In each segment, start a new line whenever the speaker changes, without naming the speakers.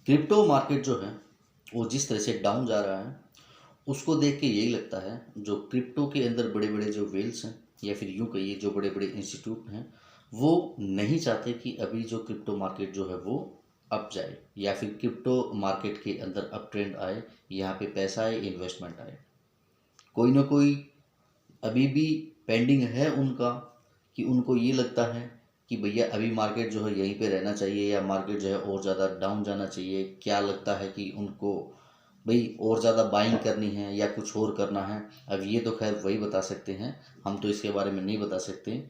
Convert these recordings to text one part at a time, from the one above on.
Crypto market जो है वो जिस तरह से डाउन जा रहा है उसको देख के यही लगता है जो क्रिप्टो के अंदर बड़े बड़े जो वेल्स हैं या फिर यूँ कहिए जो बड़े बड़े इंस्टीट्यूट हैं वो नहीं चाहते कि अभी जो क्रिप्टो मार्केट जो है वो अप जाए या फिर क्रिप्टो मार्केट के अंदर अप ट्रेंड आए, यहाँ पे पैसा आए, इन्वेस्टमेंट आए। कोई ना कोई अभी भी पेंडिंग है उनका कि उनको ये लगता है कि भैया अभी मार्केट जो है यहीं पे रहना चाहिए या मार्केट जो है और ज़्यादा डाउन जाना चाहिए। क्या लगता है कि उनको भाई और ज़्यादा बाइंग करनी है या कुछ और करना है। अब ये तो खैर वही बता सकते हैं, हम तो इसके बारे में नहीं बता सकते,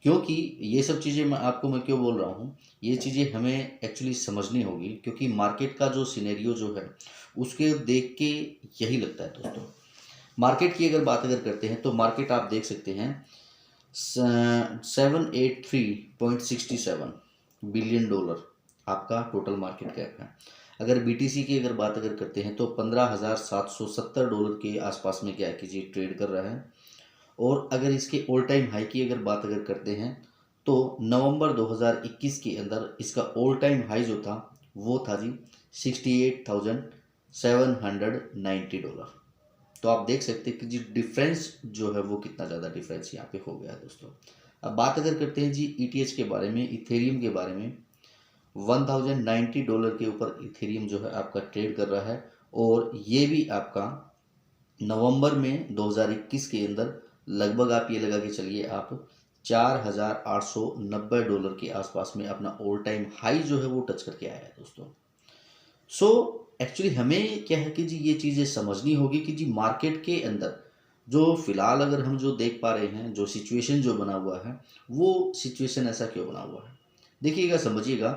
क्योंकि ये सब चीज़ें मैं क्यों बोल रहा हूँ, ये चीज़ें हमें एक्चुअली समझनी होगी क्योंकि मार्केट का जो सिनेरियो जो है उसके देख के यही लगता है दोस्तों। मार्केट की अगर करते हैं तो मार्केट आप देख सकते हैं 783.67 बिलियन डॉलर आपका टोटल मार्केट कैप है। अगर बीटीसी की अगर करते हैं तो 15,770 डॉलर के आसपास में क्या है कि जी ट्रेड कर रहा है। और अगर इसके ऑल टाइम हाई की अगर करते हैं तो नवंबर 2021 के अंदर इसका ऑल टाइम हाई जो था वो था जी 68,790 डॉलर। तो आप देख सकते हैं कि जी डिफरेंस जो है वो कितना ज़्यादा डिफरेंस यहाँ पे हो गया है दोस्तों। अब बात अगर करते हैं जी ईटीएच के बारे में, इथेरियम के बारे में, 1090 डॉलर के ऊपर इथेरियम जो है आपका ट्रेड कर रहा है। और ये भी आपका नवंबर में 2021 के अंदर लगभग आप ये लगा के चलिए आप 4,890 डॉलर के आसपास में अपना ऑल टाइम हाई जो है वो टच करके आया है दोस्तों। सो एक्चुअली हमें क्या है कि जी ये चीज़ें समझनी होगी कि जी मार्केट के अंदर जो फिलहाल अगर हम जो देख पा रहे हैं, जो सिचुएशन जो बना हुआ है वो सिचुएशन ऐसा क्यों बना हुआ है। देखिएगा, समझिएगा,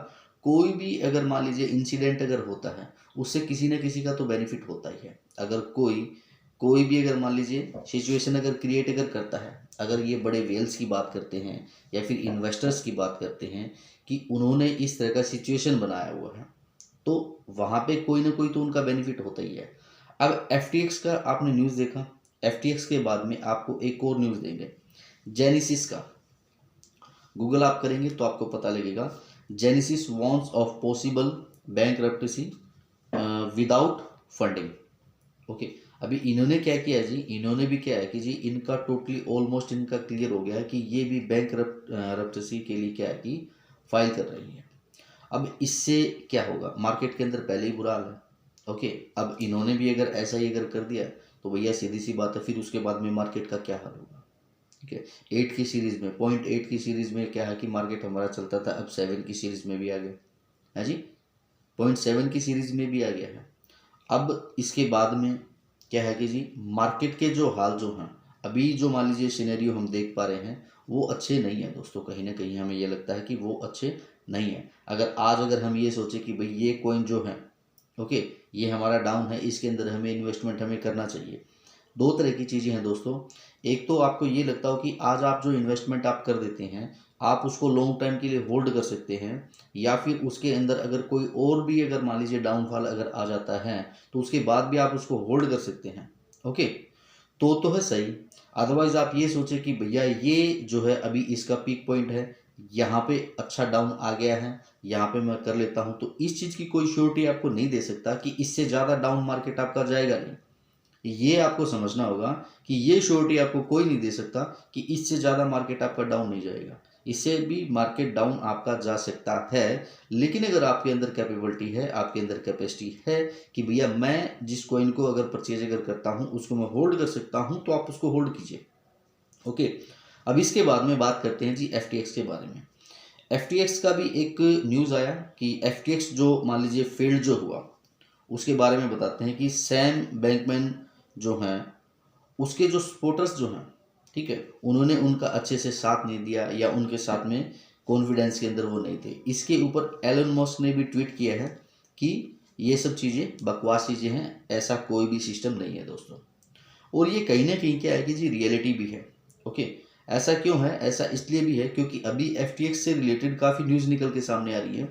कोई भी अगर मान लीजिए इंसिडेंट अगर होता है उससे किसी न किसी का तो बेनिफिट होता ही है। अगर कोई कोई भी अगर मान लीजिए सिचुएशन अगर क्रिएट अगर करता है, अगर ये बड़े वेल्स की बात करते हैं या फिर इन्वेस्टर्स की बात करते हैं कि उन्होंने इस तरह का सिचुएशन बनाया हुआ है तो वहाँ पे कोई ना कोई तो उनका बेनिफिट होता ही है। अब एफ का आपने न्यूज़ देखा, एफ के बाद में आपको एक और न्यूज़ देंगे जेनेसिस का। गूगल आप करेंगे तो आपको पता लगेगा Genesis warns of possible bankruptcy without funding. Okay, अभी इन्होंने क्या किया जी, इन्होंने भी क्या है कि जी इनका टोटली ऑलमोस्ट इनका क्लियर हो गया है कि ये भी बैंक रप्टेसी के लिए क्या है कि फाइल कर रही है। अब इससे क्या होगा, मार्केट के अंदर पहले ही बुरा हाल है। ओके, अब इन्होंने भी अगर ऐसा ही अगर कर दिया तो भैया सीधी सी बात है फिर उसके बाद में मार्केट का क्या हाल होगा। ठीक है, 8 की सीरीज़ में 0.8 की सीरीज़ में क्या है कि मार्केट हमारा चलता था, अब 7 की सीरीज़ में भी आ गया है जी, 0.7 की सीरीज़ में भी आ गया है। अब इसके बाद में क्या है कि जी मार्केट के जो हाल जो हैं अभी जो मान लीजिए सिनेरियो हम देख पा रहे हैं वो अच्छे नहीं है दोस्तों। कहीं ना कहीं हमें ये लगता है कि वो अच्छे नहीं है। अगर हम ये सोचे कि भाई ये कॉइन जो है, ओके, ये हमारा डाउन है, इसके अंदर हमें इन्वेस्टमेंट हमें करना चाहिए। दो तरह की चीज़ें हैं दोस्तों। एक तो आपको ये लगता हो कि आज आप जो इन्वेस्टमेंट आप कर देते हैं आप उसको लॉन्ग टाइम के लिए होल्ड कर सकते हैं, या फिर उसके अंदर अगर कोई और भी अगर मान लीजिए डाउनफॉल अगर आ जाता है तो उसके बाद भी आप उसको होल्ड कर सकते हैं। ओके, तो है सही। अदरवाइज आप ये सोचे कि भैया ये जो है अभी इसका पीक पॉइंट है, यहाँ पे अच्छा डाउन आ गया है, यहाँ पे मैं कर लेता हूँ, तो इस चीज़ की कोई श्योरिटी आपको नहीं दे सकता कि इससे ज़्यादा डाउन मार्केट आपका जाएगा नहीं। ये आपको समझना होगा कि ये श्योरिटी आपको कोई नहीं दे सकता कि इससे ज़्यादा मार्केट आपका डाउन नहीं जाएगा। इससे भी मार्केट डाउन आपका जा सकता है, लेकिन अगर आपके अंदर कैपेबिलिटी है, आपके अंदर कैपेसिटी है कि भैया मैं जिस कॉइन को अगर परचेज अगर करता हूँ उसको मैं होल्ड कर सकता हूँ, तो आप उसको होल्ड कीजिए। ओके, अब इसके बाद में बात करते हैं जी एफ के बारे में। एफ का भी एक न्यूज़ आया कि एफ जो मान लीजिए फेल्ड जो हुआ उसके बारे में बताते हैं कि सैम बैंकमैन जो हैं उसके जो सपोर्टर्स जो हैं, ठीक है, उन्होंने उनका अच्छे से साथ नहीं दिया या उनके साथ में कॉन्फिडेंस के अंदर वो नहीं थे। इसके ऊपर एलन मस्क ने भी ट्वीट किया है कि ये सब चीज़ें बकवास चीज़ें हैं, ऐसा कोई भी सिस्टम नहीं है दोस्तों। और ये कहीं ना कहीं क्या है कि जी रियलिटी भी है। ओके, ऐसा क्यों है, ऐसा इसलिए भी है क्योंकि अभी एफ से रिलेटेड काफ़ी न्यूज़ निकल के सामने आ रही है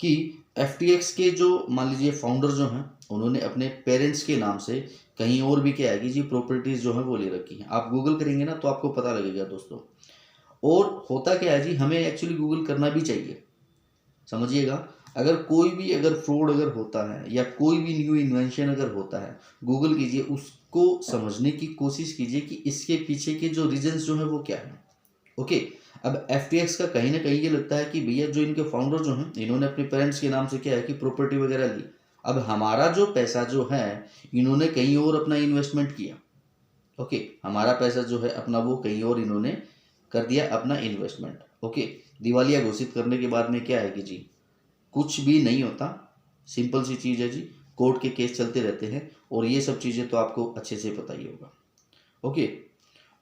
कि एफ के जो मान लीजिए फाउंडर जो हैं उन्होंने अपने पेरेंट्स के नाम से कहीं और भी क्या है कि जी प्रॉपर्टीज़ जो है वो ले रखी हैं। आप गूगल करेंगे ना तो आपको पता लगेगा दोस्तों। और होता क्या है जी, हमें एक्चुअली गूगल करना भी चाहिए, समझिएगा। अगर कोई भी अगर फ्रॉड अगर होता है या कोई भी न्यू इन्वेंशन अगर होता है, गूगल कीजिए, उसको समझने की कोशिश कीजिए कि इसके पीछे के जो रीजंस जो है वो क्या है। ओके। अब FTX का कहीं ना कहीं ये लगता है कि भैया जो इनके फाउंडर जो हैं, इन्होंने अपने पेरेंट्स के नाम से क्या है कि प्रॉपर्टी वगैरह ली, अब हमारा जो पैसा जो है इन्होंने कहीं और अपना इन्वेस्टमेंट किया। ओके, हमारा पैसा जो है अपना वो कहीं और इन्होंने कर दिया अपना इन्वेस्टमेंट। ओके, दिवालिया घोषित करने के बाद में क्या है कि जी कुछ भी नहीं होता, सिंपल सी चीज़ है जी, कोर्ट के केस चलते रहते हैं और ये सब चीज़ें तो आपको अच्छे से पता ही होगा। ओके,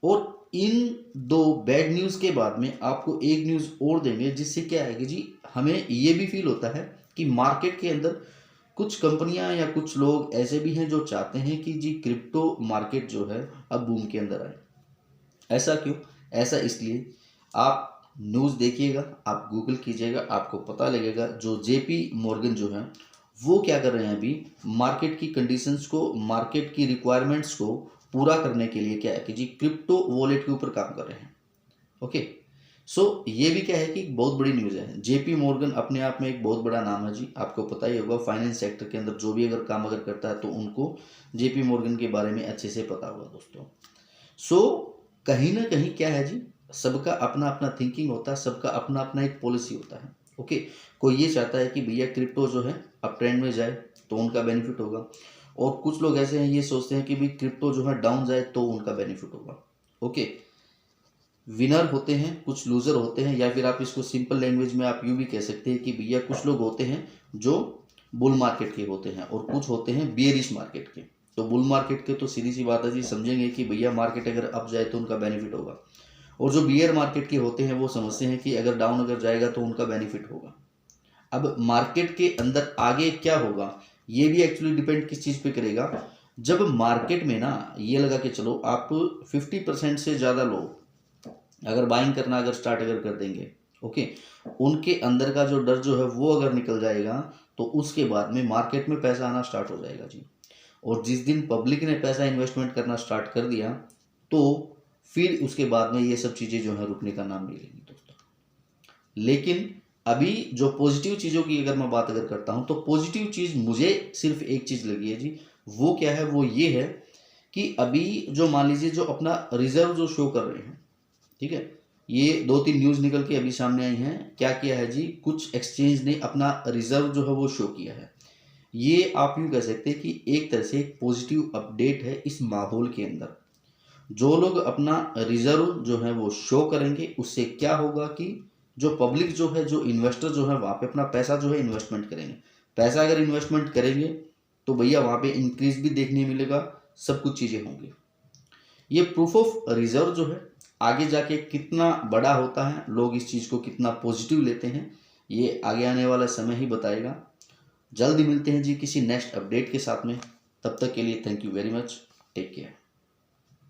और इन दो बैड न्यूज़ के बाद में आपको एक न्यूज़ और देंगे जिससे क्या है कि जी हमें ये भी फील होता है कि मार्केट के अंदर कुछ कंपनियां या कुछ लोग ऐसे भी हैं जो चाहते हैं कि जी क्रिप्टो मार्केट जो है अब बूम के अंदर आए। ऐसा क्यों? ऐसा इसलिए, आप न्यूज़ देखिएगा, आप गूगल कीजिएगा, आपको पता लगेगा जो JP मॉर्गन जो है वो क्या कर रहे हैं अभी, मार्केट की कंडीशंस को, मार्केट की रिक्वायरमेंट्स को पूरा करने के लिए क्या है कि जी क्रिप्टो वॉलेट के ऊपर काम कर रहे हैं। ओके, सो ये भी क्या है कि बहुत बड़ी न्यूज़ है। JP मॉर्गन अपने आप में एक बहुत बड़ा नाम है जी, आपको पता ही होगा, फाइनेंस सेक्टर के अंदर जो भी अगर काम अगर करता है तो उनको JP मॉर्गन के बारे में अच्छे से पता होगा दोस्तों। सो कहीं ना कहीं क्या है जी, सबका अपना अपना थिंकिंग होता है, सबका अपना अपना एक पॉलिसी होता है। ओके, कोई ये चाहता है कि भैया क्रिप्टो जो है अब ट्रेंड में जाए तो उनका बेनिफिट होगा, और कुछ लोग ऐसे हैं ये सोचते हैं कि भाई क्रिप्टो जो है डाउन जाए तो उनका बेनिफिट होगा। ओके, विनर होते हैं, कुछ लूजर होते हैं, या फिर आप इसको सिंपल लैंग्वेज में आप यूँ भी कह सकते हैं कि भैया कुछ लोग होते हैं जो बुल मार्केट के होते हैं और कुछ होते हैं बियरिश मार्केट के। तो बुल मार्केट के तो सीधी सी बात है जी, समझेंगे कि भैया मार्केट अगर अप जाए तो उनका बेनिफिट होगा, और जो बियर मार्केट के होते हैं वो समझते हैं कि अगर डाउन अगर जाएगा तो उनका बेनिफिट होगा। अब मार्केट के अंदर आगे क्या होगा ये भी एक्चुअली डिपेंड किस चीज़ पे करेगा। जब मार्केट में ना ये लगा के चलो आप 50% से ज़्यादा लोग अगर बाइंग करना अगर स्टार्ट अगर कर देंगे, ओके, उनके अंदर का जो डर जो है वो अगर निकल जाएगा तो उसके बाद में मार्केट में पैसा आना स्टार्ट हो जाएगा जी। और जिस दिन पब्लिक ने पैसा इन्वेस्टमेंट करना स्टार्ट कर दिया तो फिर उसके बाद में ये सब चीज़ें जो है रुकने का नाम नहीं लेंगी दोस्तों। लेकिन अभी जो पॉजिटिव चीज़ों की अगर मैं बात अगर करता हूँ तो पॉजिटिव चीज़ मुझे सिर्फ एक चीज़ लगी है जी, वो क्या है, वो ये है कि अभी जो मान लीजिए जो अपना रिजर्व जो शो कर रहे हैं, ठीक है, ये 2-3 न्यूज़ निकल के अभी सामने आई हैं। क्या किया है जी, कुछ एक्सचेंज ने अपना रिजर्व जो है वो शो किया है। ये आप यूँ कह सकते हैं कि एक तरह से एक पॉजिटिव अपडेट है इस माहौल के अंदर। जो लोग अपना रिजर्व जो है वो शो करेंगे उससे क्या होगा कि जो पब्लिक जो है, जो इन्वेस्टर जो है वहाँ पे अपना पैसा जो है इन्वेस्टमेंट करेंगे। पैसा अगर इन्वेस्टमेंट करेंगे तो भैया वहाँ पे इंक्रीज भी देखने मिलेगा, सब कुछ चीज़ें होंगी। ये प्रूफ ऑफ रिजर्व जो है आगे जाके कितना बड़ा होता है, लोग इस चीज़ को कितना पॉजिटिव लेते हैं, ये आगे आने वाला समय ही बताएगा। जल्दी मिलते हैं जी किसी नेक्स्ट अपडेट के साथ में, तब तक के लिए thank you very much, take care.